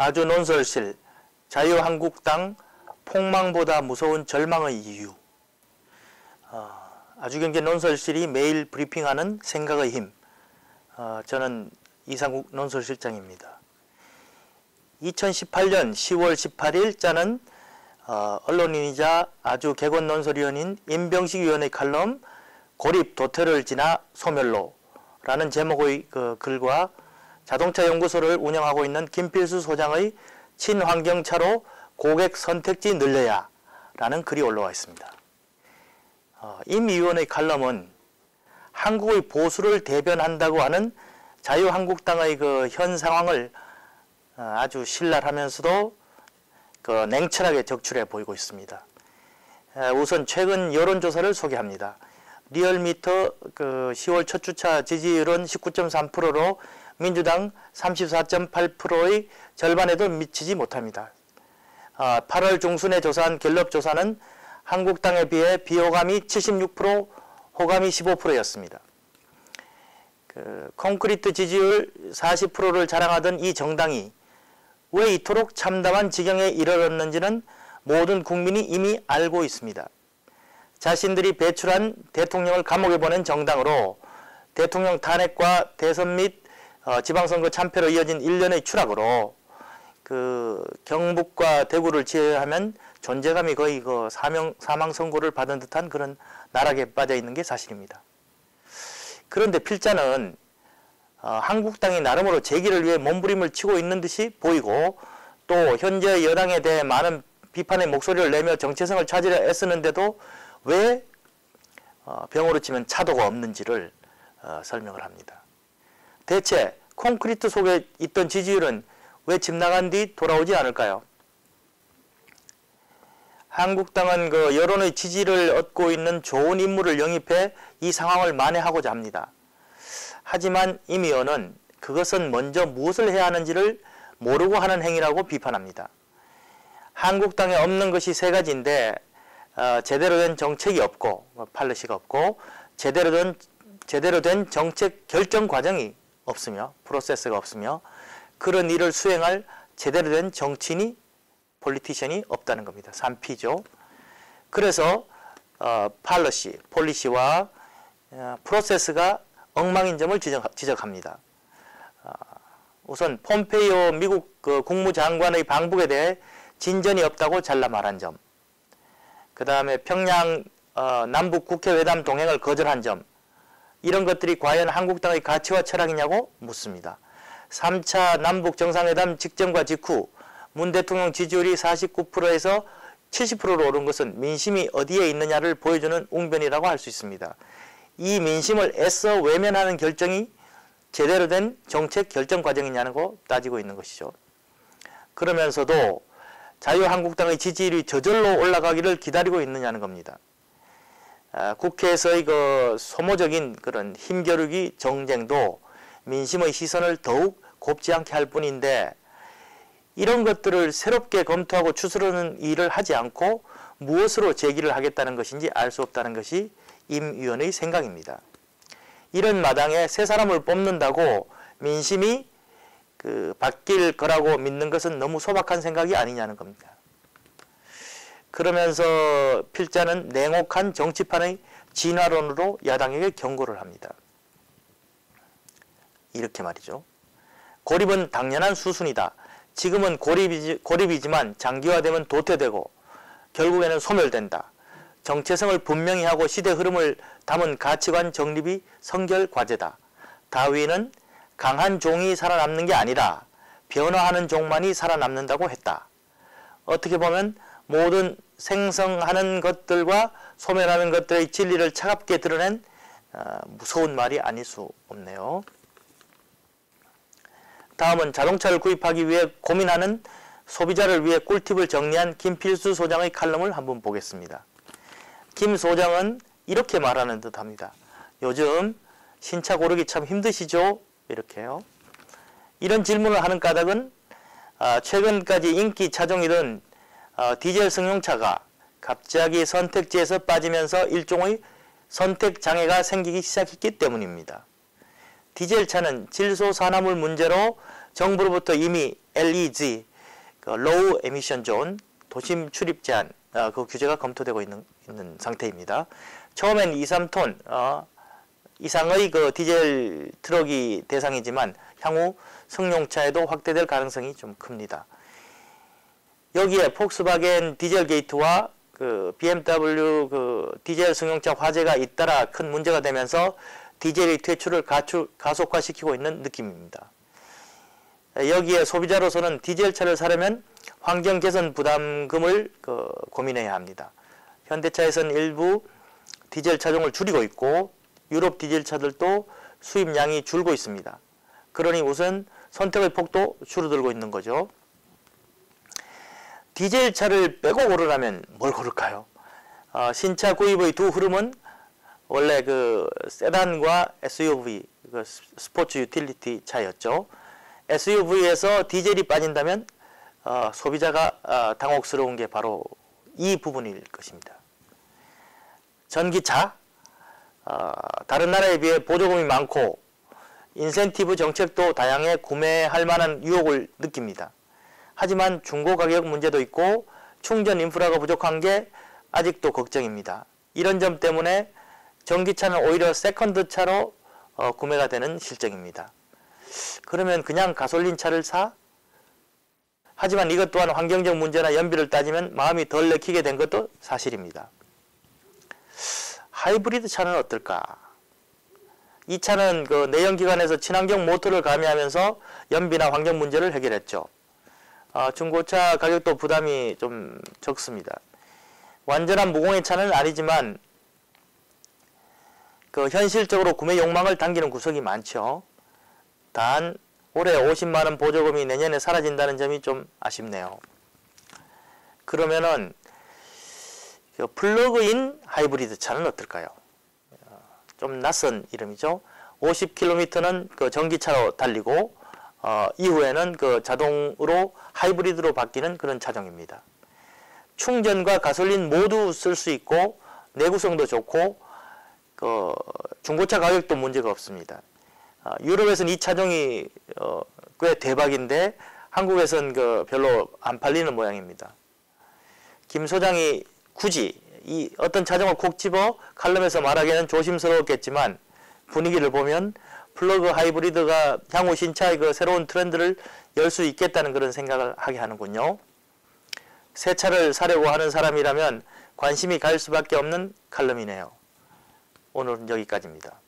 아주 논설실, 자유한국당 폭망보다 무서운 절망의 이유. 아주경제 논설실이 매일 브리핑하는 생각의 힘. 저는 이상국 논설실장입니다. 2018년 10월 18일 짜는 언론인이자 아주 객원 논설위원인 임병식 위원의 칼럼 고립 도태를 지나 소멸로라는 제목의 그 글과 자동차 연구소를 운영하고 있는 김필수 소장의 친환경차로 고객 선택지 늘려야 라는 글이 올라와 있습니다. 임 위원의 칼럼은 한국의 보수를 대변한다고 하는 자유한국당의 그 현 상황을 아주 신랄하면서도 그 냉철하게 적출해 보이고 있습니다. 우선 최근 여론조사를 소개합니다. 리얼미터 그 10월 첫 주차 지지율은 19.3%로 민주당 34.8%의 절반에도 미치지 못합니다. 8월 중순에 조사한 갤럽 조사는 한국당에 비해 비호감이 76%, 호감이 15%였습니다. 콘크리트 지지율 40%를 자랑하던 이 정당이 왜 이토록 참담한 지경에 이르렀는지는 모든 국민이 이미 알고 있습니다. 자신들이 배출한 대통령을 감옥에 보낸 정당으로 대통령 탄핵과 대선 및 지방선거 참패로 이어진 1년의 추락으로 그 경북과 대구를 제외하면 존재감이 거의 그 사망 선고를 받은 듯한 그런 나락에 빠져 있는 게 사실입니다. 그런데 필자는 한국당이 나름으로 재기를 위해 몸부림을 치고 있는 듯이 보이고 또 현재 여당에 대해 많은 비판의 목소리를 내며 정체성을 찾으려 애쓰는데도 왜 병으로 치면 차도가 없는지를 설명을 합니다. 대체 콘크리트 속에 있던 지지율은 왜 집 나간 뒤 돌아오지 않을까요? 한국당은 그 여론의 지지를 얻고 있는 좋은 인물을 영입해 이 상황을 만회하고자 합니다. 하지만 임 의원은 그것은 먼저 무엇을 해야 하는지를 모르고 하는 행위라고 비판합니다. 한국당에 없는 것이 세 가지인데 제대로 된 정책이 없고 팔러시가 없고 제대로 된 정책 결정 과정이 없으며 프로세스가 없으며 그런 일을 수행할 제대로 된 정치인이 폴리티션이 없다는 겁니다. 3P죠. 그래서 팔러시, 폴리시와 프로세스가 엉망인 점을 지적합니다. 우선 폼페이오 미국 그 국무장관의 방북에 대해 진전이 없다고 잘라 말한 점, 그 다음에 평양 남북 국회회담 동행을 거절한 점, 이런 것들이 과연 한국당의 가치와 철학이냐고 묻습니다. 3차 남북 정상회담 직전과 직후 문 대통령 지지율이 49%에서 70%로 오른 것은 민심이 어디에 있느냐를 보여주는 웅변이라고 할 수 있습니다. 이 민심을 애써 외면하는 결정이 제대로 된 정책 결정 과정이냐는 거 따지고 있는 것이죠. 그러면서도 자유한국당의 지지율이 저절로 올라가기를 기다리고 있느냐는 겁니다. 국회에서의 그 소모적인 그런 힘겨루기 정쟁도 민심의 시선을 더욱 곱지 않게 할 뿐인데 이런 것들을 새롭게 검토하고 추스르는 일을 하지 않고 무엇으로 제기를 하겠다는 것인지 알 수 없다는 것이 임 위원의 생각입니다. 이런 마당에 새 사람을 뽑는다고 민심이 바뀔 거라고 믿는 것은 너무 소박한 생각이 아니냐는 겁니다. 그러면서 필자는 냉혹한 정치판의 진화론으로 야당에게 경고를 합니다. 이렇게 말이죠. 고립은 당연한 수순이다. 지금은 고립이지만 장기화되면 도태되고 결국에는 소멸된다. 정체성을 분명히 하고 시대 흐름을 담은 가치관 정립이 선결과제다. 다윈은 강한 종이 살아남는 게 아니라 변화하는 종만이 살아남는다고 했다. 어떻게 보면 모든 생성하는 것들과 소멸하는 것들의 진리를 차갑게 드러낸 무서운 말이 아닐 수 없네요. 다음은 자동차를 구입하기 위해 고민하는 소비자를 위해 꿀팁을 정리한 김필수 소장의 칼럼을 한번 보겠습니다. 김 소장은 이렇게 말하는 듯 합니다. 요즘 신차 고르기 참 힘드시죠? 이렇게요. 이런 질문을 하는 까닭은 최근까지 인기 차종이던 디젤 승용차가 갑자기 선택지에서 빠지면서 일종의 선택장애가 생기기 시작했기 때문입니다. 디젤차는 질소산화물 문제로 정부로부터 이미 LEG, 그 로우 에미션 존, 도심 출입 제한 그 규제가 검토되고 있는 상태입니다. 처음엔 2, 3톤 이상의 그 디젤 트럭이 대상이지만 향후 승용차에도 확대될 가능성이 좀 큽니다. 여기에 폭스바겐 디젤 게이트와 그 BMW 그 디젤 승용차 화재가 잇따라 큰 문제가 되면서 디젤의 퇴출을 가속화시키고 있는 느낌입니다. 여기에 소비자로서는 디젤차를 사려면 환경 개선 부담금을 고민해야 합니다. 현대차에서는 일부 디젤 차종을 줄이고 있고 유럽 디젤차들도 수입량이 줄고 있습니다. 그러니 우선 선택의 폭도 줄어들고 있는 거죠. 디젤차를 빼고 고르라면 뭘 고를까요? 신차 구입의 두 흐름은 원래 그 세단과 SUV, 그 스포츠 유틸리티 차였죠. SUV에서 디젤이 빠진다면 소비자가 당혹스러운 게 바로 이 부분일 것입니다. 전기차, 다른 나라에 비해 보조금이 많고 인센티브 정책도 다양해 구매할 만한 유혹을 느낍니다. 하지만 중고 가격 문제도 있고 충전 인프라가 부족한 게 아직도 걱정입니다. 이런 점 때문에 전기차는 오히려 세컨드 차로 구매가 되는 실정입니다. 그러면 그냥 가솔린 차를 사? 하지만 이것 또한 환경적 문제나 연비를 따지면 마음이 덜 내키게 된 것도 사실입니다. 하이브리드 차는 어떨까? 이 차는 그 내연기관에서 친환경 모터를 가미하면서 연비나 환경 문제를 해결했죠. 중고차 가격도 부담이 좀 적습니다. 완전한 무공해 차는 아니지만 그 현실적으로 구매 욕망을 당기는 구석이 많죠. 단 올해 50만원 보조금이 내년에 사라진다는 점이 좀 아쉽네요. 그러면은 그 플러그인 하이브리드 차는 어떨까요? 좀 낯선 이름이죠. 50km는 그 전기차로 달리고 이후에는 그 자동으로 하이브리드로 바뀌는 그런 차종입니다. 충전과 가솔린 모두 쓸 수 있고 내구성도 좋고 그 중고차 가격도 문제가 없습니다. 유럽에서는 이 차종이 꽤 대박인데 한국에서는 그 별로 안 팔리는 모양입니다. 김 소장이 굳이 이 어떤 차종을 콕 집어 칼럼에서 말하기에는 조심스러웠겠지만 분위기를 보면 플러그 하이브리드가 향후 신차의 그 새로운 트렌드를 열 수 있겠다는 그런 생각을 하게 하는군요. 새 차를 사려고 하는 사람이라면 관심이 갈 수밖에 없는 칼럼이네요. 오늘은 여기까지입니다.